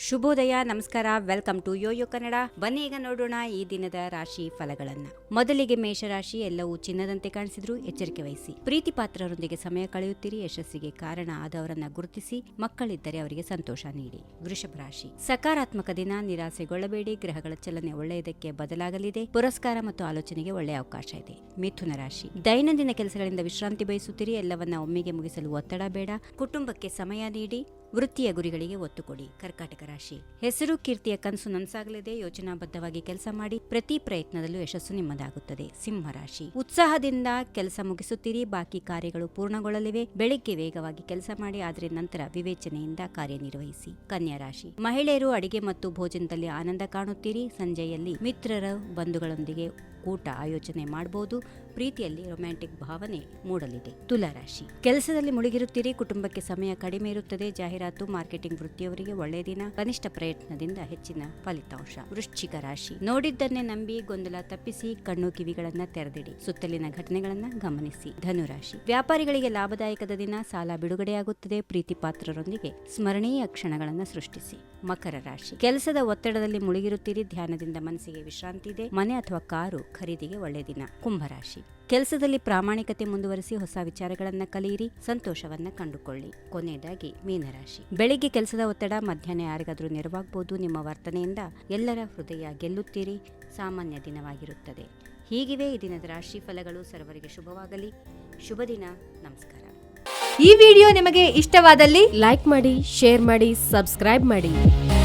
ಶುಭೋದಯ, ನಮಸ್ಕಾರ, welcome to Yoyo Kannada. ಬನ್ನಿ ಈಗ ನೋಡೋಣ ಈ ದಿನದ ರಾಶಿ ಫಲಗಳನ್ನ. ಮೊದಲಿಗೆ ಮೇಷರಾಶಿ. ಎಲ್ಲವೂ ಚಿನ್ನದಂತೆ ಕಾಣಿಸಿದ್ರು ಎಚ್ಚರಿಕೆ ವಹಿಸಿ. ಪ್ರೀತಿ ಪಾತ್ರರೊಂದಿಗೆ ಸಮಯ ಕಳೆಯುತ್ತೀರಿ. ಯಶಸ್ಸಿಗೆ ಕಾರಣ ಆದವರನ್ನ ಗುರುತಿಸಿ. ಮಕ್ಕಳಿದ್ದರೆ ಅವರಿಗೆ ಸಂತೋಷ ನೀಡಿ. ವೃಷಭ ರಾಶಿ. ಸಕಾರಾತ್ಮಕ ದಿನ, ನಿರಾಸೆಗೊಳ್ಳಬೇಡಿ. ಗ್ರಹಗಳ ಚಲನೆ ಒಳ್ಳೆಯದಕ್ಕೆ ಬದಲಾಗಲಿದೆ. ಪುರಸ್ಕಾರ ಮತ್ತು ಆಲೋಚನೆಗೆ ಒಳ್ಳೆಯ ಅವಕಾಶ ಇದೆ. ಮಿಥುನ ರಾಶಿ. ದೈನಂದಿನ ಕೆಲಸಗಳಿಂದ ವಿಶ್ರಾಂತಿ ಬಯಸುತ್ತೀರಿ. ಎಲ್ಲವನ್ನ ಒಮ್ಮೆಗೆ ಮುಗಿಸಲು ಒತ್ತಡ ಬೇಡ. ಕುಟುಂಬಕ್ಕೆ ಸಮಯ ನೀಡಿ. ವೃತ್ತಿಯ ಗುರಿಗಳಿಗೆ ಒತ್ತು ಕೊಡಿ. ಕರ್ಕಾಟಕ ರಾಶಿ. ಹೆಸರು ಕೀರ್ತಿಯ ಕನಸು ನನಸಾಗಲಿದೆ. ಯೋಜನಾಬದ್ಧವಾಗಿ ಕೆಲಸ ಮಾಡಿ. ಪ್ರತಿ ಪ್ರಯತ್ನದಲ್ಲೂ ಯಶಸ್ಸು ನಿಮ್ಮದಾಗುತ್ತದೆ. ಸಿಂಹ ರಾಶಿ. ಉತ್ಸಾಹದಿಂದ ಕೆಲಸ ಮುಗಿಸುತ್ತೀರಿ. ಬಾಕಿ ಕಾರ್ಯಗಳು ಪೂರ್ಣಗೊಳ್ಳಲಿವೆ. ಬೆಳಿಗ್ಗೆ ವೇಗವಾಗಿ ಕೆಲಸ ಮಾಡಿ, ಆದರೆ ನಂತರ ವಿವೇಚನೆಯಿಂದ ಕಾರ್ಯನಿರ್ವಹಿಸಿ. ಕನ್ಯಾ ರಾಶಿ. ಮಹಿಳೆಯರು ಅಡಿಗೆ ಮತ್ತು ಭೋಜನದಲ್ಲಿ ಆನಂದ ಕಾಣುತ್ತೀರಿ. ಸಂಜೆಯಲ್ಲಿ ಮಿತ್ರರ ಬಂಧುಗಳೊಂದಿಗೆ ಊಟ ಆಯೋಜನೆ ಮಾಡಬಹುದು. ಪ್ರೀತಿಯಲ್ಲಿ ರೊಮ್ಯಾಂಟಿಕ್ ಭಾವನೆ ಮೂಡಲಿದೆ. ತುಲಾ ರಾಶಿ. ಕೆಲಸದಲ್ಲಿ ಮುಳುಗಿರುತ್ತೀರಿ. ಕುಟುಂಬಕ್ಕೆ ಸಮಯ ಕಡಿಮೆ ಇರುತ್ತದೆ. ಜಾಹೀರಾತು, ಮಾರ್ಕೆಟಿಂಗ್ ವೃತ್ತಿಯವರಿಗೆ ಒಳ್ಳೆಯ ದಿನ. ಕನಿಷ್ಠ ಪ್ರಯತ್ನದಿಂದ ಹೆಚ್ಚಿನ ಫಲಿತಾಂಶ. ವೃಶ್ಚಿಕ ರಾಶಿ. ನೋಡಿದ್ದನ್ನೇ ನಂಬಿ ಗೊಂದಲ ತಪ್ಪಿಸಿ. ಕಣ್ಣು ಕಿವಿಗಳನ್ನ ತೆರೆದಿಡಿ. ಸುತ್ತಲಿನ ಘಟನೆಗಳನ್ನ ಗಮನಿಸಿ. ಧನುರಾಶಿ. ವ್ಯಾಪಾರಿಗಳಿಗೆ ಲಾಭದಾಯಕದ ದಿನ. ಸಾಲ ಬಿಡುಗಡೆಯಾಗುತ್ತದೆ. ಪ್ರೀತಿ ಪಾತ್ರರೊಂದಿಗೆ ಸ್ಮರಣೀಯ ಕ್ಷಣಗಳನ್ನು ಸೃಷ್ಟಿಸಿ. ಮಕರ ರಾಶಿ. ಕೆಲಸದ ಒತ್ತಡದಲ್ಲಿ ಮುಳುಗಿರುತ್ತೀರಿ. ಧ್ಯಾನದಿಂದ ಮನಸ್ಸಿಗೆ ವಿಶ್ರಾಂತಿ ಇದೆ. ಮನೆ ಅಥವಾ ಕಾರು ಖರೀದಿಗೆ ಒಳ್ಳೆಯ ದಿನ. ಕುಂಭರಾಶಿ. ಕೆಲಸದಲ್ಲಿ ಪ್ರಾಮಾಣಿಕತೆ ಮುಂದುವರಿಸಿ. ಹೊಸ ವಿಚಾರಗಳನ್ನ ಕಲಿಯಿರಿ. ಸಂತೋಷವನ್ನ ಕಂಡುಕೊಳ್ಳಿ. ಕೊನೆಯದಾಗಿ ಮೀನರಾಶಿ. ಬೆಳಿಗ್ಗೆ ಕೆಲಸದ ಒತ್ತಡ, ಮಧ್ಯಾಹ್ನ ಯಾರಿಗಾದ್ರೂ ನೆರವಾಗಬಹುದು. ನಿಮ್ಮ ವರ್ತನೆಯಿಂದ ಎಲ್ಲರ ಹೃದಯ ಗೆಲ್ಲುತ್ತೀರಿ. ಸಾಮಾನ್ಯ ದಿನವಾಗಿರುತ್ತದೆ. ಹೀಗಿವೆ ಈ ದಿನದ ರಾಶಿ ಫಲಗಳು. ಸರ್ವರಿಗೆ ಶುಭವಾಗಲಿ. ಶುಭ ದಿನ. ನಮಸ್ಕಾರ. ಈ ವಿಡಿಯೋ ನಿಮಗೆ ಇಷ್ಟವಾದಲ್ಲಿ ಲೈಕ್ ಮಾಡಿ, ಶೇರ್ ಮಾಡಿ, ಸಬ್ಸ್ಕ್ರೈಬ್ ಮಾಡಿ.